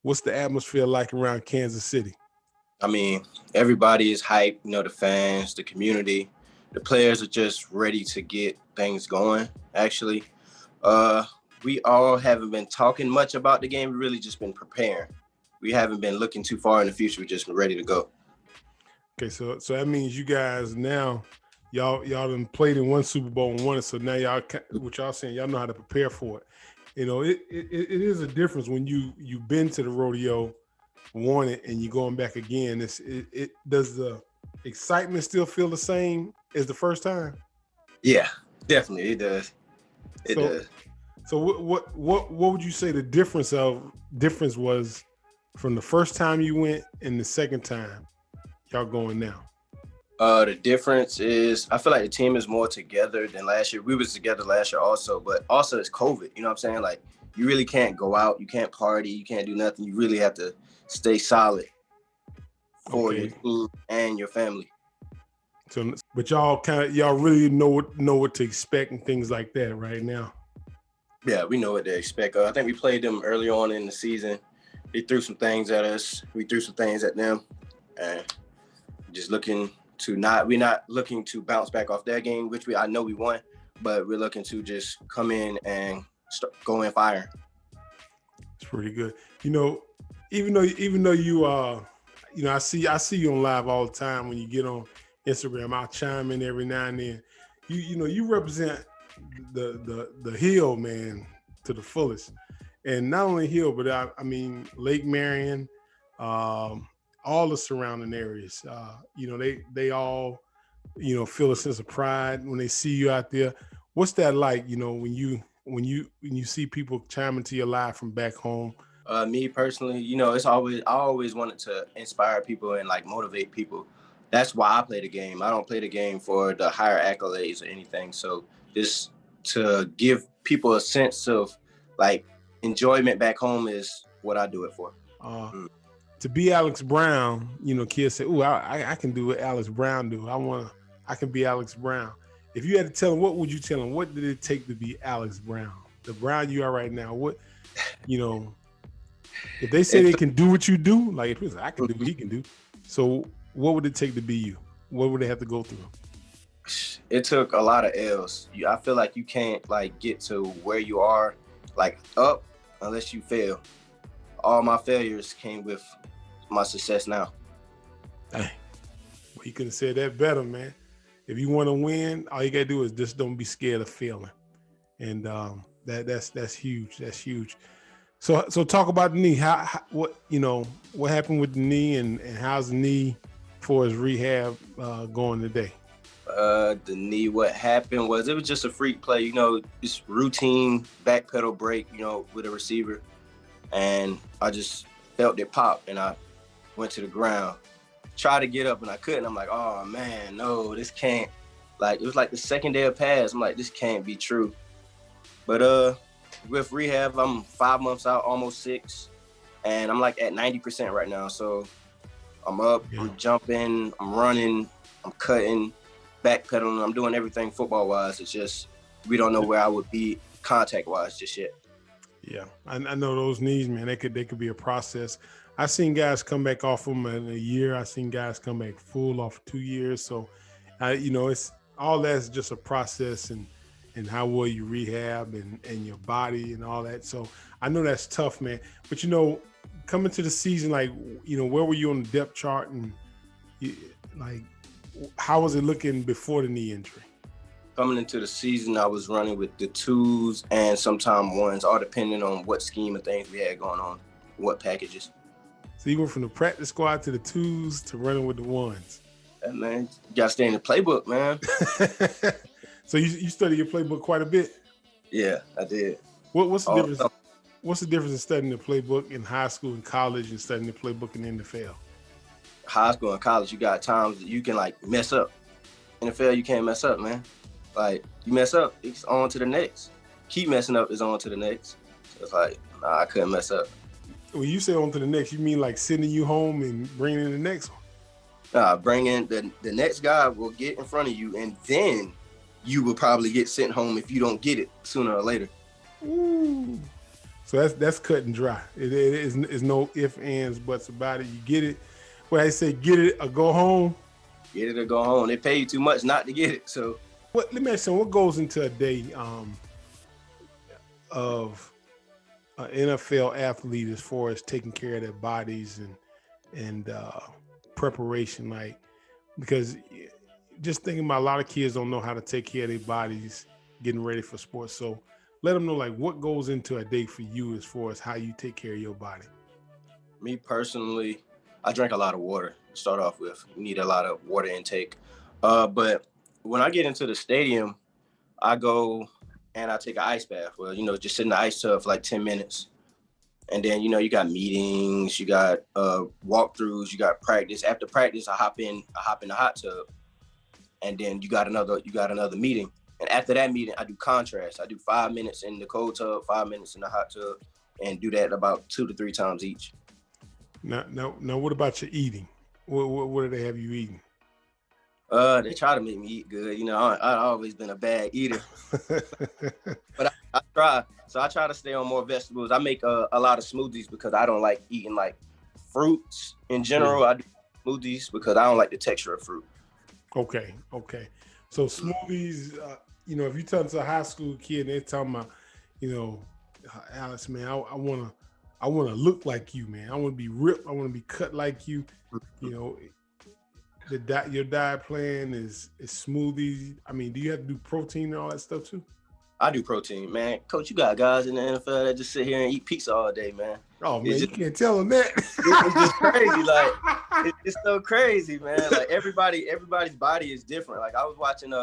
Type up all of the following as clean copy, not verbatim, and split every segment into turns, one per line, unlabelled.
What's the atmosphere like around Kansas City?
I mean, everybody is hyped, the fans, the community. The players are just ready to get things going, actually. Uh, we all haven't been talking much about the game. We've really just been preparing. We haven't been looking too far in the future. We've just been ready to go.
Okay, so that means you guys now, y'all done played in one Super Bowl and won it. So now what y'all saying, y'all know how to prepare for it. It is a difference when you've been to the rodeo, won it, and you're going back again. It does the excitement still feel the same as the first time?
Yeah, definitely it does. It
So
does.
so what would you say the difference was from the first time you went and the second time y'all going now?
The difference is I feel like the team is more together than last year. We was together last year also, but also it's COVID. You know what I'm saying? Like you really can't go out, you can't party, you can't do nothing. You really have to stay solid for your team and your family.
So, but y'all really know what to expect and things like that right now.
Yeah, we know what to expect. I think we played them early on in the season. They threw some things at us. We threw some things at them, and just we're not looking to bounce back off that game, which I know we won, but we're looking to just come in and go in fire.
It's pretty good. Even though you I see you on live all the time when you get on Instagram. I'll chime in every now and then. You represent the hill, man, to the fullest. And not only hill, but I mean Lake Marion, all the surrounding areas. They all, feel a sense of pride when they see you out there. What's that like, when you see people chime into your live from back home?
Me personally, I always wanted to inspire people and like motivate people. That's why I play the game. I don't play the game for the higher accolades or anything. So just to give people a sense of like enjoyment back home is what I do it for.
To be Alex Brown, kids say, "Ooh, I can do what Alex Brown do. I can be Alex Brown." If you had to tell them, what would you tell them? What did it take to be Alex Brown? The Brown you are right now. What, if they say they can do what you do, like if it's I can do what he can do. So what would it take to be you? What would they have to go through?
It took a lot of L's. I feel like you can't like get to where you are like up unless you fail. All my failures came with my success now.
Dang. Well, you could have said that better, man. If you want to win, all you gotta do is just don't be scared of failing, and that's huge. That's huge. So talk about the knee. What happened with the knee, and how's the knee for his rehab going today?
The knee, what happened was it was just a freak play, just routine back pedal break, with a receiver. And I just felt it pop and I went to the ground. Tried to get up and I couldn't. I'm like, oh man, no, this can't. Like, it was like the second day of pass. I'm like, this can't be true. But with rehab, I'm 5 months out, almost 6. And I'm like at 90% right now. So I'm up, I'm jumping, I'm running, I'm cutting, backpedaling. I'm doing everything football-wise. It's just we don't know where I would be contact-wise just yet.
Yeah, I know those knees, man. They could be a process. I've seen guys come back off them in a year. I've seen guys come back full off 2 years. So, it's all that's just a process and how well you rehab and your body and all that. So I know that's tough, man. But coming to the season, like where were you on the depth chart and like how was it looking before the knee injury?
Coming into the season, I was running with the 2s and sometimes 1s, all depending on what scheme of things we had going on, what packages.
So you went from the practice squad to the 2s to running with the 1s.
Yeah, man, you got to stay in the playbook, man.
So you study your playbook quite a bit?
Yeah, I did.
What's the difference? What's the difference in studying the playbook in high school and college and studying the playbook in the NFL?
High school and college, you got times that you can like mess up. NFL, you can't mess up, man. Like, you mess up, it's on to the next. Keep messing up, is on to the next. So it's like, nah, I couldn't mess up.
When you say on to the next, you mean like sending you home and bringing in the next one?
Nah, bring in the next guy will get in front of you, and then you will probably get sent home if you don't get it sooner or later.
Ooh. So that's cut and dry. It is no ifs, ands, buts about it. You get it. When I say get it or go home.
Get it or go home. They pay you too much not to get it. So
Let me ask you, what goes into a day of an NFL athlete as far as taking care of their bodies and preparation? Like, because just thinking about a lot of kids don't know how to take care of their bodies getting ready for sports. So let them know, like, what goes into a day for you as far as how you take care of your body.
Me personally, I drink a lot of water to start off with. You need a lot of water intake. But when I get into the stadium, I go and I take an ice bath. Well, just sit in the ice tub for like 10 minutes. And then, you got meetings, you got walkthroughs, you got practice. After practice, I hop in the hot tub. And then you got another meeting. And after that meeting, I do contrast. I do 5 minutes in the cold tub, 5 minutes in the hot tub, and do that about 2 to 3 times each.
Now, what about your eating? What do they have you eating?
They try to make me eat good. I've always been a bad eater, but I try. So I try to stay on more vegetables. I make a lot of smoothies because I don't like eating like fruits in general. I do smoothies because I don't like the texture of fruit.
Okay. So smoothies, if you tell a high school kid and they're talking about, Alex, man, I want to look like you, man. I want to be ripped. I want to be cut like you. Your diet plan is smoothies. I mean, do you have to do protein and all that stuff too?
I do protein, man. Coach, you got guys in the NFL that just sit here and eat pizza all day, man.
Oh, man, you can't tell them that.
It's just crazy. Like, it's so crazy, man. Like, everybody's body is different. Like, I was watching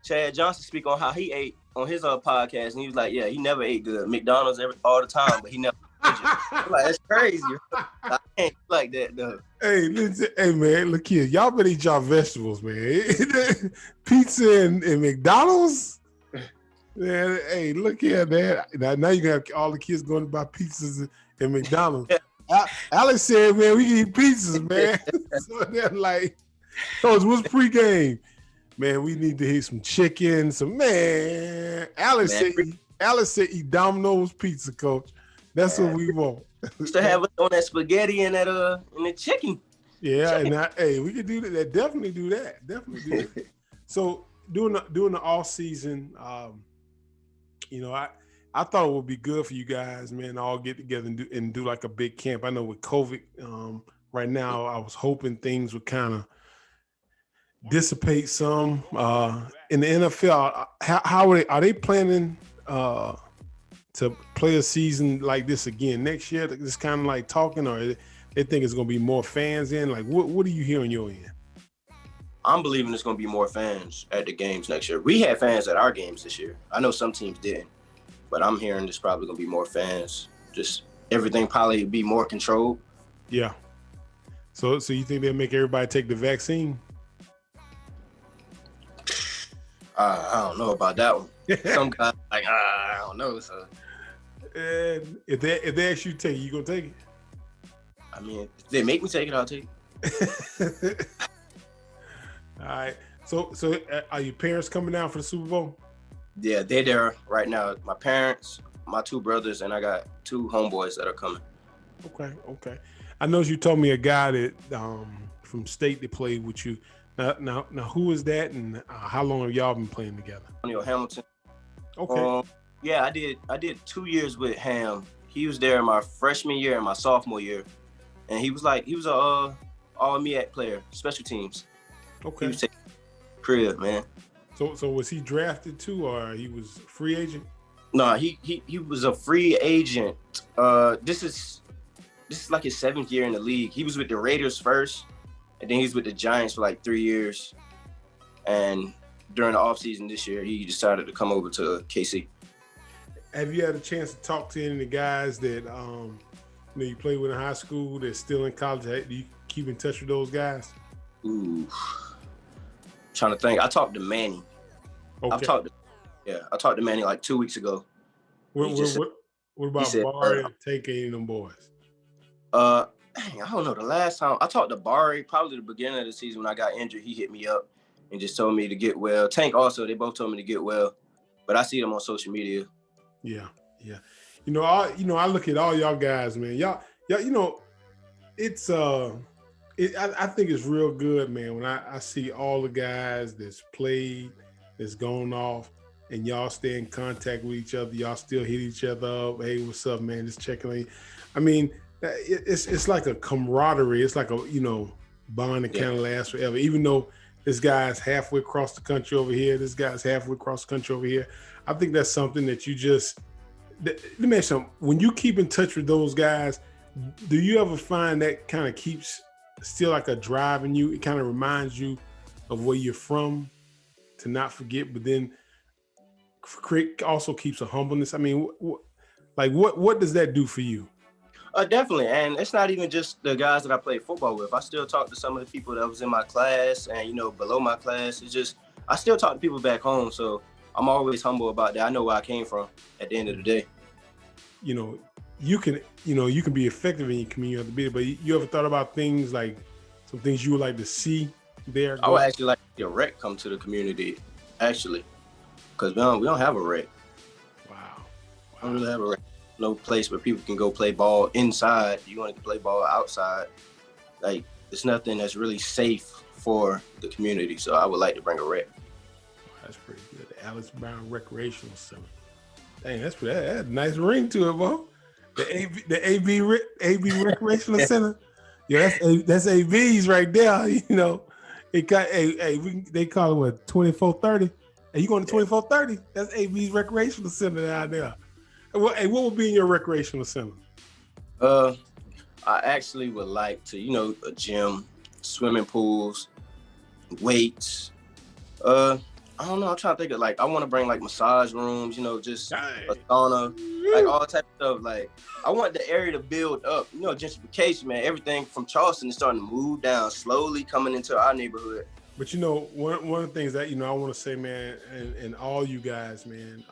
Chad Johnson speak on how he ate on his podcast, and he was like, yeah, he never ate good. McDonald's all the time, but he never I'm like, that's crazy. I can't like that, though.
Hey, listen, man, look here. Y'all better eat y'all vegetables, man. Pizza and McDonald's? Man, hey, look here, man. Now you're going to have all the kids going to buy pizzas and McDonald's. Alex said, man, we can eat pizzas, man. So they're like, Coach, what's pregame? Man, we need to eat some chicken, man. Alex said eat Domino's pizza, Coach. That's what we want.
Used to have it on that spaghetti and the chicken.
Yeah, and we could do that. Definitely do that. So doing the off season, I thought it would be good for you guys, man, to all get together and do like a big camp. I know with COVID right now, I was hoping things would kind of dissipate some. In the NFL, how are they planning to play a season like this again next year? Just kind of like talking, or they think it's going to be more fans in? Like, what do you hear on your end?
I'm believing it's going to be more fans at the games next year. We had fans at our games this year. I know some teams didn't, but I'm hearing there's probably going to be more fans. Just everything probably be more controlled. Yeah.
So you think they'll make everybody take the vaccine?
I don't know about that one. Some guys like, I don't know. So,
and if they ask you to take it, you gonna take it?
I mean, if they make me take it, I'll take
it. All right. So are your parents coming down for the Super Bowl?
Yeah, they're there right now. My parents, my 2 brothers, and I got 2 homeboys that are coming.
Okay. I know you told me a guy that from state that played with you. Now, who is that, and how long have y'all been playing together?
Antonio Hamilton.
Okay.
Yeah, I did 2 years with Ham. He was there in my freshman year and my sophomore year, and he was a all MEAC player, special teams.
Okay.
He was taking crib, man.
So was he drafted too, or he was free agent?
No, he was a free agent. This is like his 7th year in the league. He was with the Raiders first, and then he was with the Giants for like 3 years. And during the offseason this year, he decided to come over to KC.
Have you had a chance to talk to any of the guys that you played with in high school that's still in college? Do you keep in touch with those guys?
Ooh, trying to think. I talked to Manny.
Okay.
I talked to Manny like 2 weeks ago.
What about Barry and Take any of them boys?
I don't know. The last time I talked to Barry, probably the beginning of the season when I got injured, he hit me up and just told me to get well. Tank also, they both told me to get well, but I see them on social media.
Yeah. I look at all y'all guys, man. Y'all, it's I think it's real good, man. When I see all the guys that's played, that's gone off, and y'all stay in contact with each other. Y'all still hit each other up. Hey, what's up, man? Just checking on you. I mean, it's like a camaraderie. It's like a bond that kind of lasts forever. Even though this guy's halfway across the country over here, this guy's halfway across the country over here. I think that's something that you just. Let me ask you something. When you keep in touch with those guys, do you ever find that kind of keeps still like a drive in you? It kind of reminds you of where you're from to not forget, but then also keeps a humbleness. I mean, what does that do for you?
Definitely, and it's not even just the guys that I played football with. I still talk to some of the people that was in my class and below my class. It's just I still talk to people back home, so I'm always humble about that. I know where I came from at the end of the day.
You can be effective in your community, but you ever thought about things like some things you would like to see there?
I would actually like to see a rec come to the community, actually, because we don't have a rec.
Wow.
I don't really have a rec. No place where people can go play ball inside. You want to play ball outside. Like, it's nothing that's really safe for the community. So I would like to bring a rec.
That's pretty good. The Alex Brown Recreational Center. Dang, that's a nice ring to it, bro. The AB Recreational Center. Yeah, that's AB's right there. It got they call it what 2430. Hey, you going to 2430? That's AB's Recreational Center down there. What would be in your recreational center?
I actually would like to, a gym, swimming pools, weights. I don't know. I'm trying to think of I want to bring massage rooms, just a sauna, all type of stuff. I want the area to build up. Gentrification, man. Everything from Charleston is starting to move down, slowly coming into our neighborhood.
But one of the things that I want to say, man, and all you guys, man.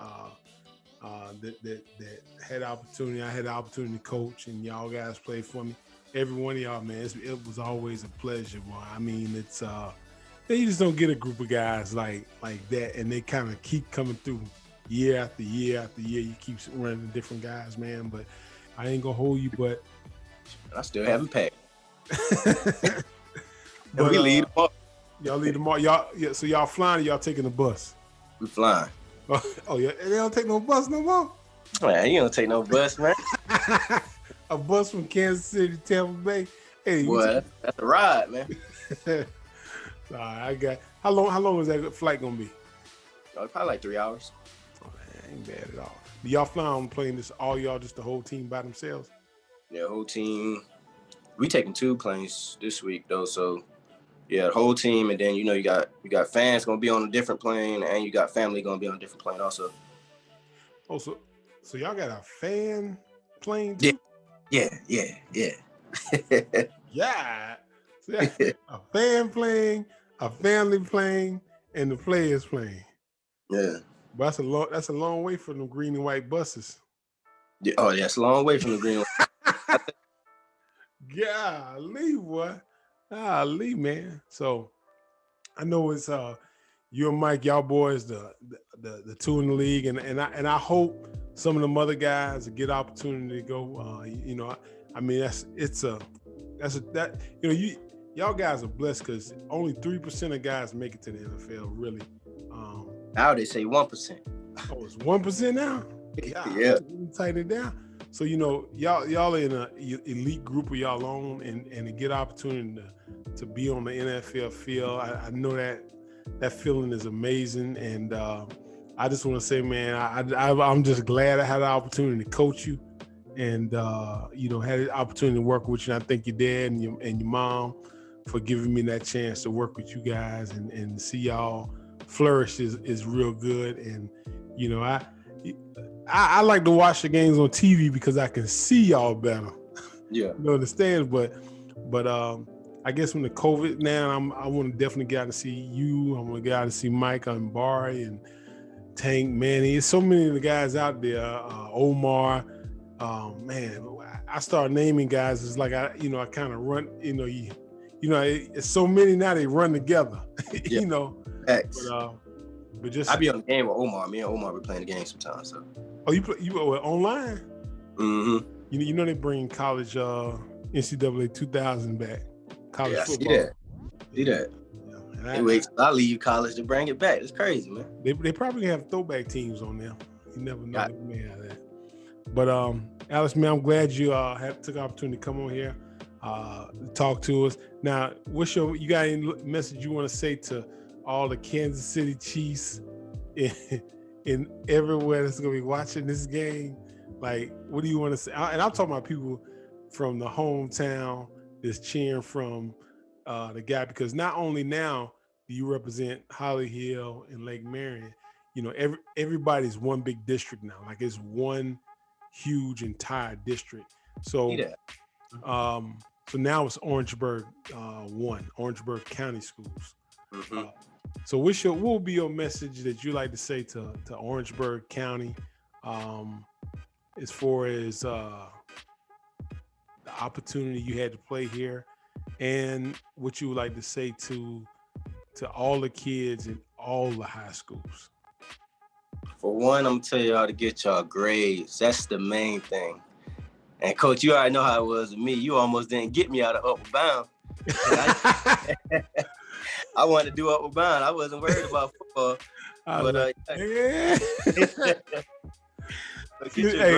That had opportunity. I had the opportunity to coach, and y'all guys played for me. Every one of y'all, man, it was always a pleasure, boy. I mean, it's you just don't get a group of guys like that, and they kind of keep coming through year after year after year. You keep running into different guys, man. But I ain't gonna hold you, but
I still haven't packed.
But
we lead them up.
Y'all lead them all. So y'all flying or y'all taking the bus?
We flying.
Oh yeah, they don't take no bus no more.
Man, you don't take no bus, man.
A bus from Kansas City to Tampa Bay. Hey,
that's a ride, man.
All right, how long is that flight gonna be?
Probably 3 hours.
Oh, man, ain't bad at all. Do y'all fly on playing this all y'all, just the whole team by themselves?
Yeah, whole team. We taking 2 planes this week though, so yeah, the whole team, and then you got fans gonna be on a different plane, and you got family gonna be on a different plane also.
Oh, so y'all got a fan plane too?
Yeah.
Yeah. So a fan plane, a family plane, and the players plane.
Yeah.
But that's a long way from them green and white buses.
Yeah. Oh, yeah, it's a long way from the green.
Golly, boy. Golly, man. So I know it's you and Mike, y'all boys, the 2 in the league, and I hope some of them other guys get opportunity to go. I mean y'all guys are blessed because only 3% of guys make it to the NFL, really.
Now they say 1%.
Oh, it's 1% now.
Yeah.
Tighten it down. So y'all are in an elite group of y'all own, and to get opportunity to be on the NFL field, I know that feeling is amazing, and I just want to say, man, I'm just glad I had the opportunity to coach you, and had the opportunity to work with you. And I thank your dad and your mom for giving me that chance to work with you guys and see y'all flourish is real good. And I like to watch the games on TV because I can see y'all better.
Yeah.
Understand? But I guess when the COVID now, I want to definitely get out and see you. I want to get out and see Mike and Barry and Tank, Manny. There's so many of the guys out there. Omar, man. I start naming guys. It's like I kind of run. It's so many now. They run together.
Yeah. X.
But just
I be on the game with Omar. Me and Omar be playing the game sometimes. So.
Oh, you play online?
Mm-hmm.
You know they bring college NCAA 2000 back. College
Yeah, I
football.
see that. See that.
Yeah.
They wait till I leave college to bring it back. It's crazy, man.
They probably have throwback teams on there. You never know.
Got
They may have that. But Alex, man, I'm glad you took the opportunity to come on here, talk to us. Now, you got any message you want to say to all the Kansas City Chiefs in everywhere that's gonna be watching this game? Like, what do you want to say? And I'm talking about people from the hometown that's cheering from the guy, because not only now do you represent Holly Hill and Lake Marion, you know, everybody's one big district now. Like, it's one huge entire district. So so now it's Orangeburg Orangeburg County Schools.
Mm-hmm.
So what will be your message that you like to say to Orangeburg County, as far as the opportunity you had to play here, and what you would like to say to all the kids in all the high schools?
For one, I'm gonna tell y'all to get y'all grades. That's the main thing. And Coach, you already know how it was with me. You almost didn't get me out of upper bound. I wanted to do upper bound. I wasn't worried about football. Hey,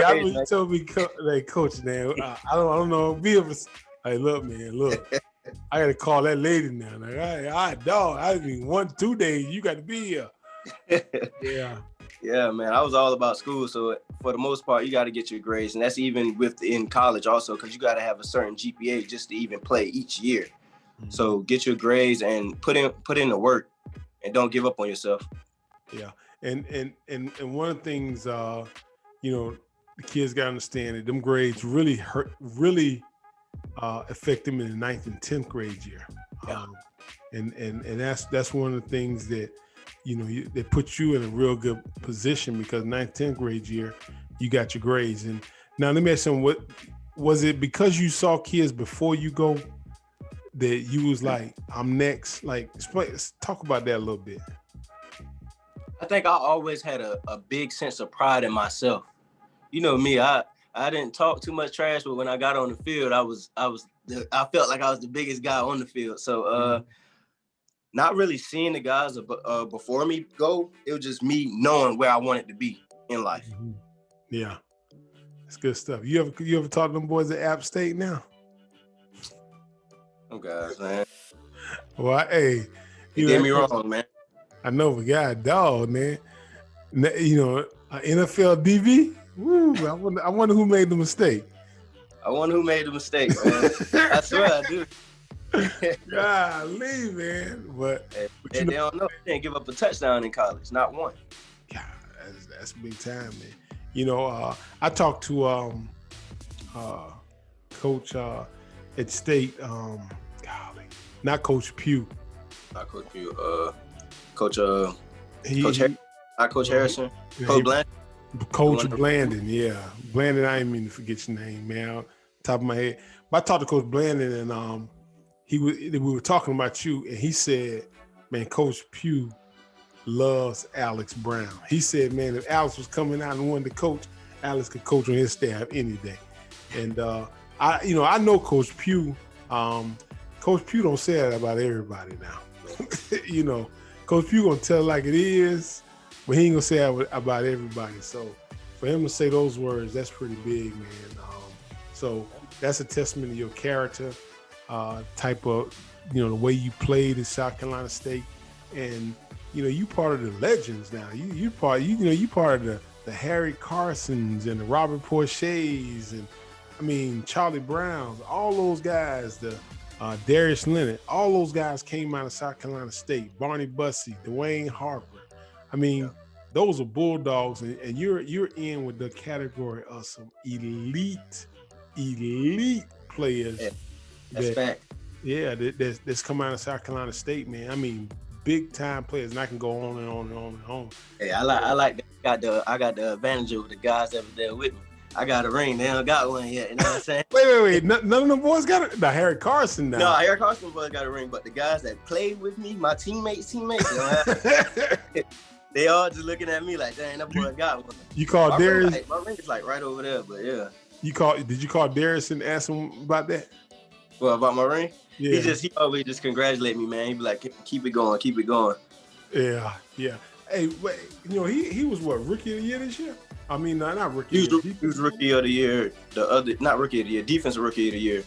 I mean, you told me, like, Coach, man, I don't know. Hey, look, man, I got to call that lady now. Like, all right, dog. I mean, 1-2 days, you got to be here. Yeah.
Yeah, man. I was all about school. So for the most part, you got to get your grades. And that's even in college also, because you got to have a certain GPA just to even play each year. Mm-hmm. So get your grades and put in the work, and don't give up on yourself. Yeah.
And one of the things, you know, the kids got to understand that them grades really affect them in the 9th and 10th grade year.
Yeah.
And that's one of the things that, you know, they put you in a real good position, because 9th, 10th grade year, you got your grades. And now let me ask you, what was it, because you saw kids before you go that you was like, I'm next? Like, talk about that a little bit.
I think I always had a big sense of pride in myself. You know me, I didn't talk too much trash, but when I got on the field, I felt like I was the biggest guy on the field. So not really seeing the guys before me go, it was just me knowing where I wanted to be in life.
Mm-hmm. Yeah, that's good stuff. You ever talk to them boys at App State now?
Oh guys, man.
Well, hey,
you did me wrong, man.
I know, but God, dog, man. You know, NFL DB. Woo, I wonder who made the mistake.
I wonder who made the mistake, man. I swear I do.
Golly, man. But
they don't know. They didn't give up a touchdown in college, not one.
God, that's big time, man. You know, I talked to Coach at State. Golly, not Coach Pugh.
Not Coach Pugh. Coach Harrison. Coach Blandon.
Coach Blandon, yeah. Blandon, I didn't mean to forget your name, man. Top of my head. But I talked to Coach Blandon, and we were talking about you, and he said, man, Coach Pugh loves Alex Brown. He said, man, if Alex was coming out and wanted to coach, Alex could coach on his staff any day. And I know Coach Pugh. Coach Pugh don't say that about everybody now. You know, Coach Pugh gonna tell it like it is, but he ain't gonna say that about everybody. So for him to say those words, that's pretty big, man. So that's a testament to your character, type of, you know, the way you played at South Carolina State, and you know, you part of the legends now. You part of the Harry Carsons and the Robert Porches, and I mean Charlie Browns, all those guys, the Darius Leonard, all those guys came out of South Carolina State. Barney Bussey, Dwayne Harper. I mean, those are Bulldogs, and you're in with the category of some elite players.
Yeah, that's fact.
Yeah, that's come out of South Carolina State, man. I mean, big time players, and I can go on and on and on and on.
Hey, I like that. I got the advantage of the guys that were there with me. I got a ring. They don't got one yet. You know what I'm saying?
Wait. None of them boys got it? The Harry Carson now.
No, Harry Carson boys got a ring, but the guys that played with me, my teammates, they all just looking at me like, dang, that boy got one.
You call Darius?
My ring is like right over there, but yeah.
Did you call Darius and ask him about that?
Well, about my ring?
Yeah.
He always just congratulate me, man. He be like, keep it going, keep it going.
Yeah. Hey, wait, he was what, rookie of the year this year? I mean, not rookie.
He was rookie of the year. Not rookie of the year, defensive rookie of the year,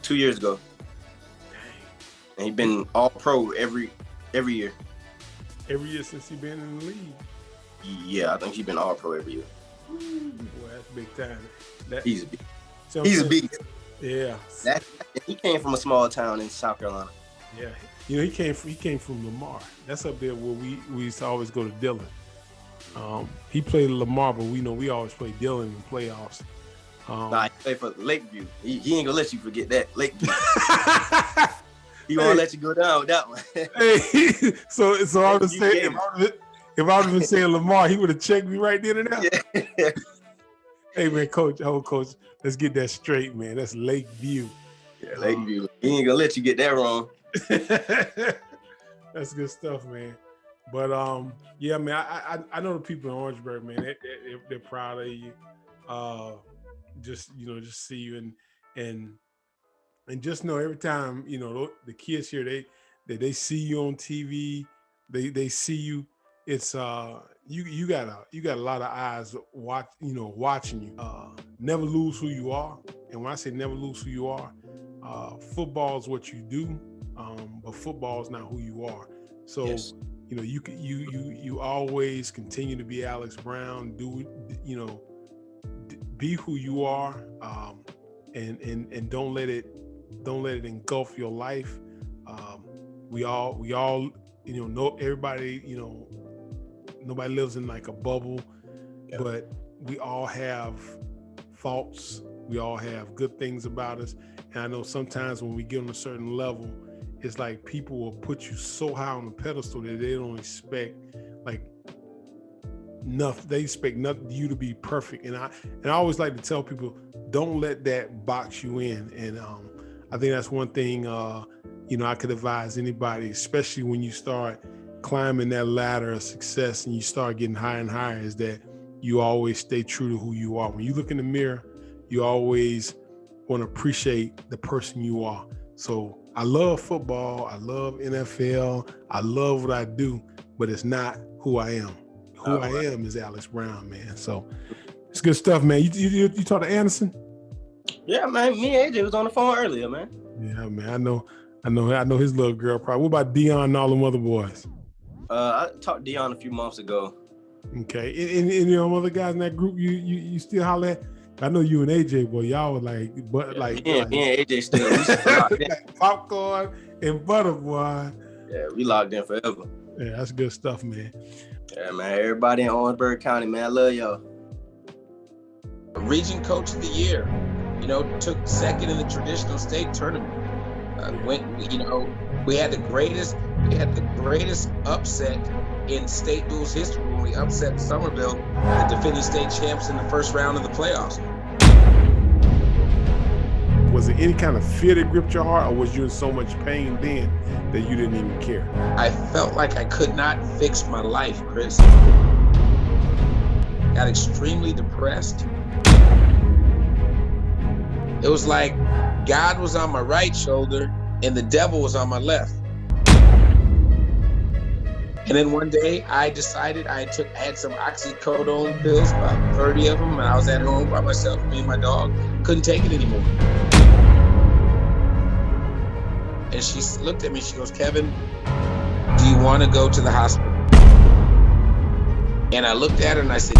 2 years ago.
Dang.
And he been all pro every year.
Every year since he been in the league.
Yeah, I think he's been all pro every year.
Ooh, boy, that's big time.
He's a beast. He's a beast.
Yeah.
He came from a small town in South Carolina.
Yeah. He came from Lamar. That's up there where we used to always go to Dillon. He played Lamar, but we always play Dillon in playoffs.
He played for Lakeview. He ain't gonna let you forget that Lakeview. He won't let you go down with that one.
Hey, so I would say if I would have been saying Lamar, he would have checked me right then and there. Yeah. Hey man, coach, let's get that straight, man. That's Lakeview.
Yeah, Lakeview. He ain't gonna let you get that wrong.
That's good stuff, man. But yeah, man, I know the people in Orangeburg, man. They're proud of you. Just see you and just know every time the kids here, they see you on TV, they see you. It's you got a lot of eyes watching you. Never lose who you are, and when I say never lose who you are, football is what you do, but football is not who you are. So yes. You always continue to be Alex Brown. Be who you are, and don't let it engulf your life. We all know everybody. Nobody lives in like a bubble, yeah. But we all have faults. We all have good things about us. And I know sometimes when we get on a certain level, it's like people will put you so high on the pedestal that they don't expect nothing. They expect you to be perfect. And I always like to tell people, don't let that box you in. And I think that's one thing I could advise anybody, especially when you start climbing that ladder of success and you start getting higher and higher, is that you always stay true to who you are. When you look in the mirror, you always want to appreciate the person you are. So I love football. I love NFL. I love what I do, but it's not who I am. Who I am is Alex Brown, man. So it's good stuff, man. You talked to Anderson?
Yeah, man. Me and AJ was on the phone earlier, man.
Yeah, man. I know his little girl probably. What about Dion and all them other boys?
I talked to Dion a few months ago.
Okay. Any other guys in that group you still holler at? I know you and AJ, boy, y'all were like, me and
AJ still
like popcorn and butter, boy.
Yeah, we locked in forever.
Yeah, that's good stuff, man.
Yeah, man. Everybody in Orangeburg County, man, I love y'all.
Region Coach of the Year, took second in the traditional state tournament. We had the greatest upset in state duels history when we upset Somerville, the defending state champs, in the first round of the playoffs.
Was it any kind of fear that gripped your heart, or was you in so much pain then that you didn't even care?
I felt like I could not fix my life, Chris. Got extremely depressed. It was like God was on my right shoulder and the devil was on my left. And then one day I decided I had some oxycodone pills, about 30 of them, and I was at home by myself, me and my dog. Couldn't take it anymore. And she looked at me, she goes, "Kevin, do you want to go to the hospital?" And I looked at her and I said,